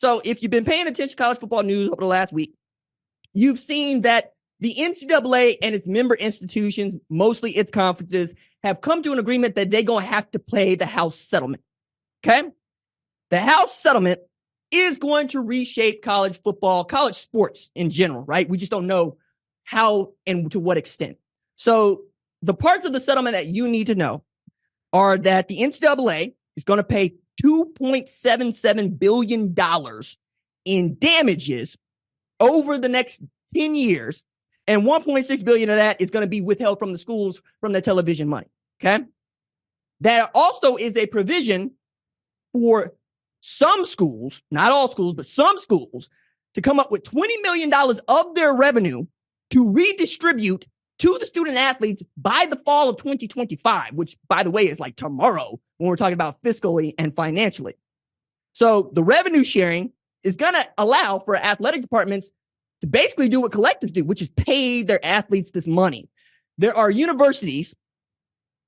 So if you've been paying attention to college football news over the last week, you've seen that the NCAA and its member institutions, mostly its conferences, have come to an agreement that they're going to have to pay the House settlement. Okay? The House settlement is going to reshape college football, college sports in general, right? We just don't know how and to what extent. So the parts of the settlement that you need to know are that the NCAA is going to pay $2.77 billion in damages over the next 10 years, and $1.6 billion of that is going to be withheld from the schools from their television money. Okay. That also is a provision for some schools, not all schools, but some schools, to come up with $20 million of their revenue to redistribute to the student athletes by the fall of 2025, which, by the way, is like tomorrow when we're talking about fiscally and financially. So the revenue sharing is going to allow for athletic departments to basically do what collectives do, which is pay their athletes this money. There are universities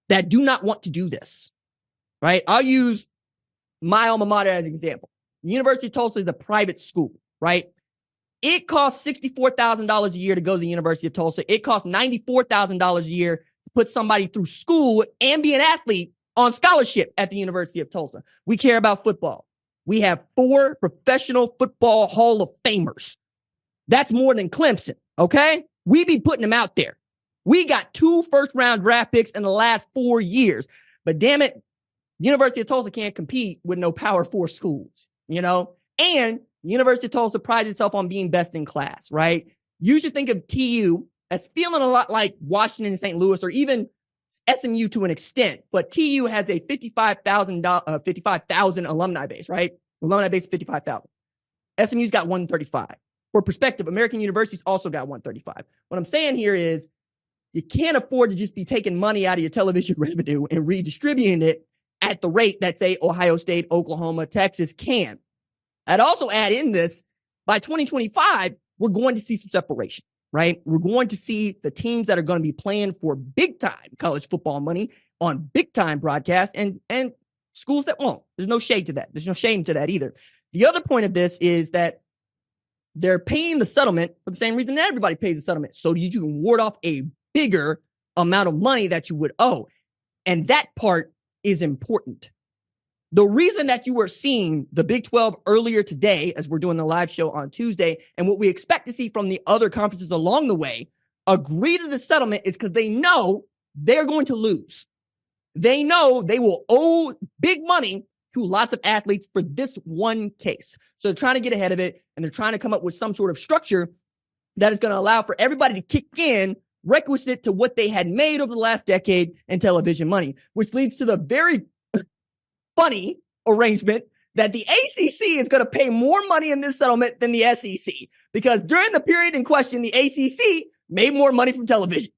that do not want to do this, right? I'll use my alma mater as an example. The University of Tulsa is a private school, right? It costs $64,000 a year to go to the University of Tulsa. It costs $94,000 a year to put somebody through school and be an athlete on scholarship at the University of Tulsa. We care about football. We have 4 professional football Hall of Famers. That's more than Clemson, okay? We be putting them out there. We got 2 first-round draft picks in the last 4 years. But damn it, University of Tulsa can't compete with no Power 4 schools, you know? And University of Tulsa prides itself on being best in class, right? You should think of TU as feeling a lot like Washington and St. Louis, or even SMU to an extent. But TU has a 55,000 alumni base, right? Alumni base 55,000. SMU's got 135. For perspective, American University's also got 135. What I'm saying here is you can't afford to just be taking money out of your television revenue and redistributing it at the rate that, say, Ohio State, Oklahoma, Texas can. I'd also add in this, by 2025, we're going to see some separation, right? We're going to see the teams that are going to be playing for big-time college football money on big-time broadcast and schools that won't. There's no shade to that. There's no shame to that either. The other point of this is that they're paying the settlement for the same reason that everybody pays the settlement, so you can ward off a bigger amount of money that you would owe. And that part is important. The reason that you were seeing the Big 12 earlier today, as we're doing the live show on Tuesday, and what we expect to see from the other conferences along the way, agree to the settlement is because they know they're going to lose. They know they will owe big money to lots of athletes for this one case. So they're trying to get ahead of it, and they're trying to come up with some sort of structure that is going to allow for everybody to kick in requisite to what they had made over the last decade in television money, which leads to the very funny arrangement that the ACC is going to pay more money in this settlement than the SEC, because during the period in question, the ACC made more money from television.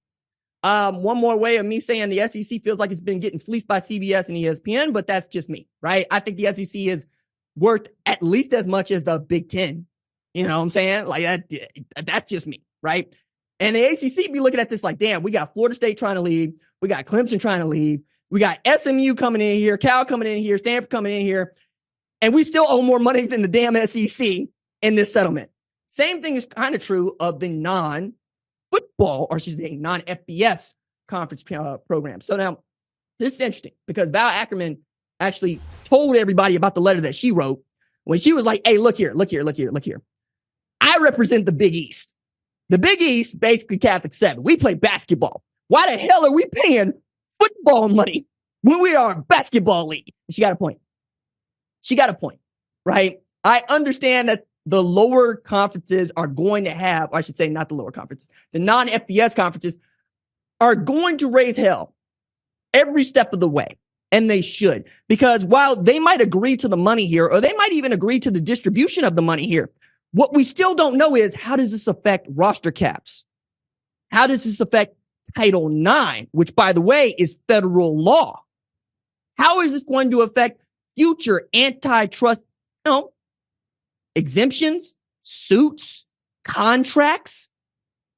One more way of me saying the SEC feels like it's been getting fleeced by CBS and ESPN, but that's just me, right? I think the SEC is worth at least as much as the Big Ten. You know what I'm saying? Like that's just me, right? And the ACC be looking at this like, damn, we got Florida State trying to leave. We got Clemson trying to leave. We got SMU coming in here, Cal coming in here, Stanford coming in here, and we still owe more money than the damn SEC in this settlement. Same thing is kind of true of the non-football, or she's a non-FBS conference program. So now, this is interesting because Val Ackerman actually told everybody about the letter that she wrote when she was like, hey, look here. I represent the Big East. The Big East, basically Catholic 7. We play basketball. Why the hell are we paying football money when we are a basketball league? She got a point. She got a point, right? I understand that the lower conferences are going to have, or I should say not the lower conferences, the non-FBS conferences are going to raise hell every step of the way. And they should, because while they might agree to the money here, or they might even agree to the distribution of the money here, what we still don't know is, how does this affect roster caps? How does this affect Title IX, which, by the way, is federal law? How is this going to affect future antitrust, exemptions, suits, contracts?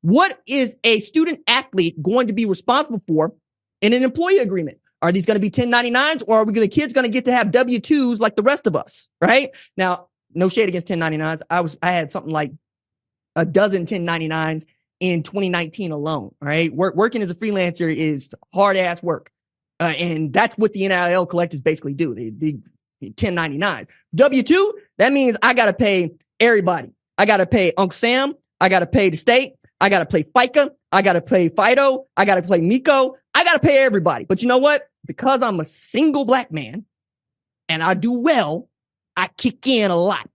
What is a student athlete going to be responsible for in an employee agreement? Are these going to be 1099s, or are the kids going to get to have W-2s like the rest of us, right? Now, no shade against 1099s. I had something like a dozen 1099s in 2019 alone. All right. Working as a freelancer is hard ass work. And that's what the NIL collectives basically do. The 1099s. W-2, that means I got to pay everybody. I got to pay Uncle Sam. I got to pay the state. I got to pay FICA. I got to pay Fido. I got to pay Miko. I got to pay everybody. But you know what? Because I'm a single black man and I do well, I kick in a lot.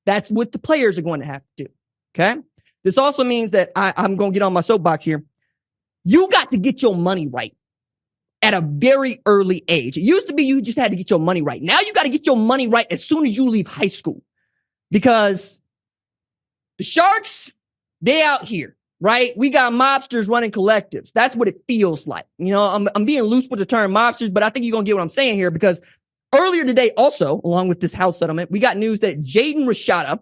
That's what the players are going to have to do. Okay. This also means that I'm going to get on my soapbox here. You got to get your money right at a very early age. It used to be you just had to get your money right. Now you got to get your money right as soon as you leave high school, because the Sharks, they out here, right? We got mobsters running collectives. That's what it feels like. You know, I'm being loose with the term mobsters, but I think you're going to get what I'm saying here, because earlier today also, along with this house settlement, we got news that Jaden Rashada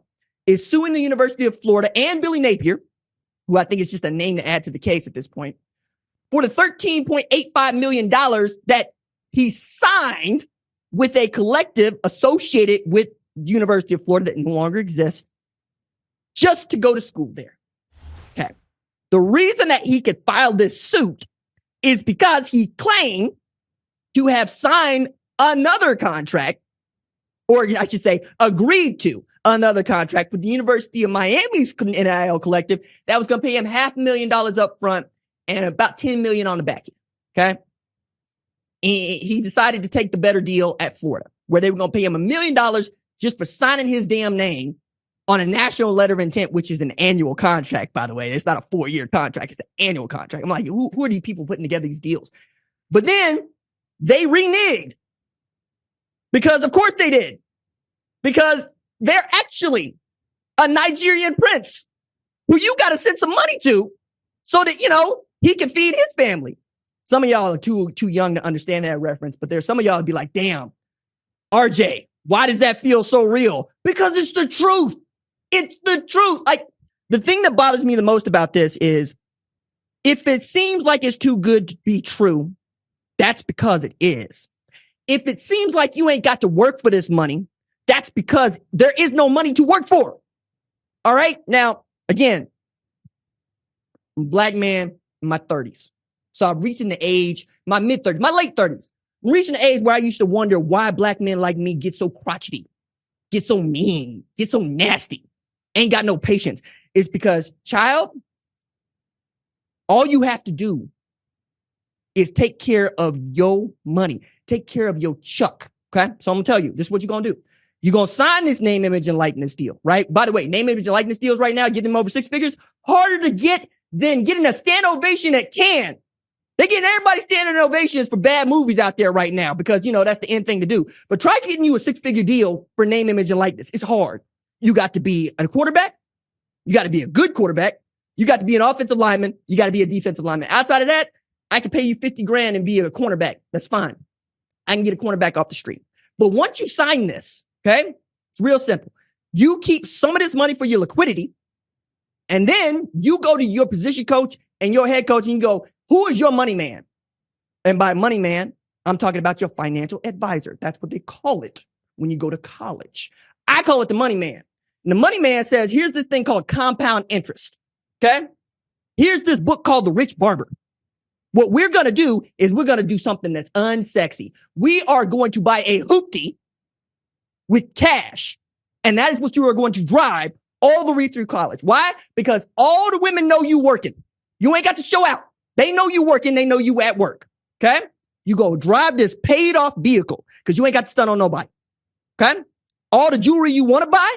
is suing the University of Florida and Billy Napier, who I think is just a name to add to the case at this point, for the $13.85 million that he signed with a collective associated with the University of Florida that no longer exists, just to go to school there. Okay. The reason that he could file this suit is because he claimed to have signed another contract, or I should say agreed to another contract with the University of Miami's NIL collective that was going to pay him $500,000 up front and about $10 million on the back end. Okay. He decided to take the better deal at Florida, where they were going to pay him $1 million just for signing his damn name on a national letter of intent, which is an annual contract, by the way. It's not a 4-year contract. It's an annual contract. I'm like, who are these people putting together these deals? But then they reneged, because of course they did, because they're actually a Nigerian prince who you got to send some money to so that, you know, he can feed his family. Some of y'all are too young to understand that reference, but there's some of y'all be like, damn, RJ, why does that feel so real? Because it's the truth. It's the truth. Like, the thing that bothers me the most about this is, if it seems like it's too good to be true, that's because it is. If it seems like you ain't got to work for this money, that's because there is no money to work for. All right. Now, again, I'm a black man in my 30s. So I'm reaching the age, my mid 30s, my late 30s. I'm reaching the age where I used to wonder why black men like me get so crotchety, get so mean, get so nasty, ain't got no patience. It's because, child, all you have to do is take care of your money. Take care of your chuck. Okay. So I'm going to tell you, this is what you're going to do. You're going to sign this name, image, and likeness deal, right? By the way, name, image, and likeness deals right now, getting them over 6 figures, harder to get than getting a stand ovation at Cannes. They're getting everybody standing ovations for bad movies out there right now because, you know, that's the end thing to do. But try getting you a 6-figure deal for name, image, and likeness. It's hard. You got to be a quarterback. You got to be a good quarterback. You got to be an offensive lineman. You got to be a defensive lineman. Outside of that, I can pay you $50,000 and be a cornerback. That's fine. I can get a cornerback off the street. But once you sign this, okay, it's real simple. You keep some of this money for your liquidity, and then you go to your position coach and your head coach and you go, who is your money man? And by money man, I'm talking about your financial advisor. That's what they call it when you go to college. I call it the money man. And the money man says, here's this thing called compound interest. Okay. Here's this book called The Rich Barber. What we're going to do is we're going to do something that's unsexy. We are going to buy a hoopty with cash. And that is what you are going to drive all the way through college. Why? Because all the women know you working. You ain't got to show out. They know you working. They know you at work. Okay. You go drive this paid off vehicle because you ain't got to stun on nobody. Okay. All the jewelry you want to buy.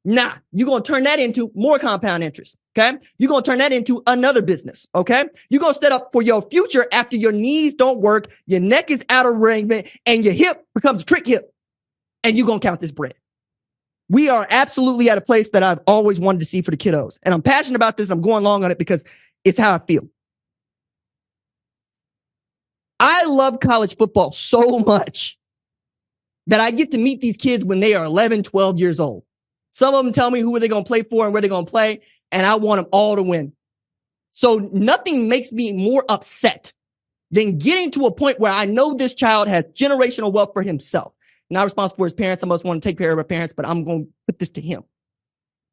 Nah, you're going to turn that into more compound interest. Okay. You're going to turn that into another business. Okay. You're going to set up for your future after your knees don't work. Your neck is out of arrangement and your hip becomes a trick hip. And you're going to count this bread. We are absolutely at a place that I've always wanted to see for the kiddos. And I'm passionate about this. I'm going long on it because it's how I feel. I love college football so much that I get to meet these kids when they are 11, 12 years old. Some of them tell me who are they going to play for and where they're going to play. And I want them all to win. So nothing makes me more upset than getting to a point where I know this child has generational wealth for himself. not responsible for his parents. I must want to take care of our parents, but I'm going to put this to him.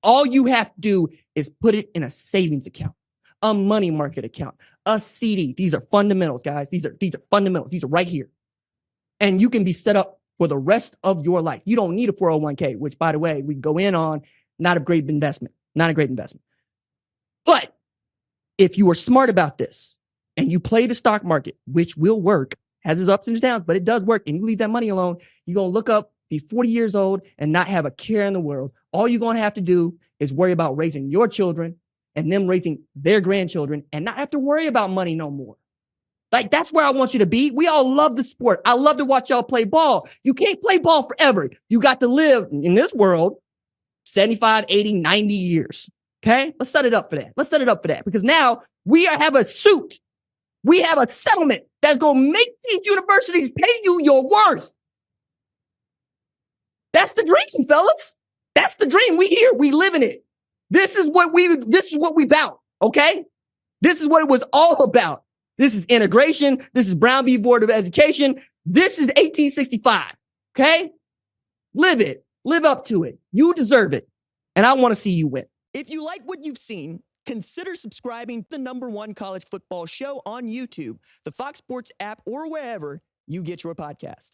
All you have to do is put it in a savings account, a money market account, a CD. These are fundamentals, guys. These are fundamentals. These are right here. And you can be set up for the rest of your life. You don't need a 401k, which, by the way, we go in on, not a great investment. Not a great investment. But if you are smart about this and you play the stock market, which will work, has its ups and its downs, but it does work, and you leave that money alone, you're going to look up, be 40 years old, and not have a care in the world. All you're going to have to do is worry about raising your children and them raising their grandchildren and not have to worry about money no more. Like, that's where I want you to be. We all love the sport. I love to watch y'all play ball. You can't play ball forever. You got to live in this world 75, 80, 90 years. Okay? Let's set it up for that. Because now we have a suit. We have a settlement that's going to make these universities pay you your worth. That's the dream, fellas. That's the dream. We here. We live in it. This is what we about. Okay? This is what it was all about. This is integration. This is Brown v. Board of Education. This is 1865. Okay? Live it. Live up to it. You deserve it. And I want to see you win. If you like what you've seen, consider subscribing to the #1 college football show on YouTube, the Fox Sports app, or wherever you get your podcast.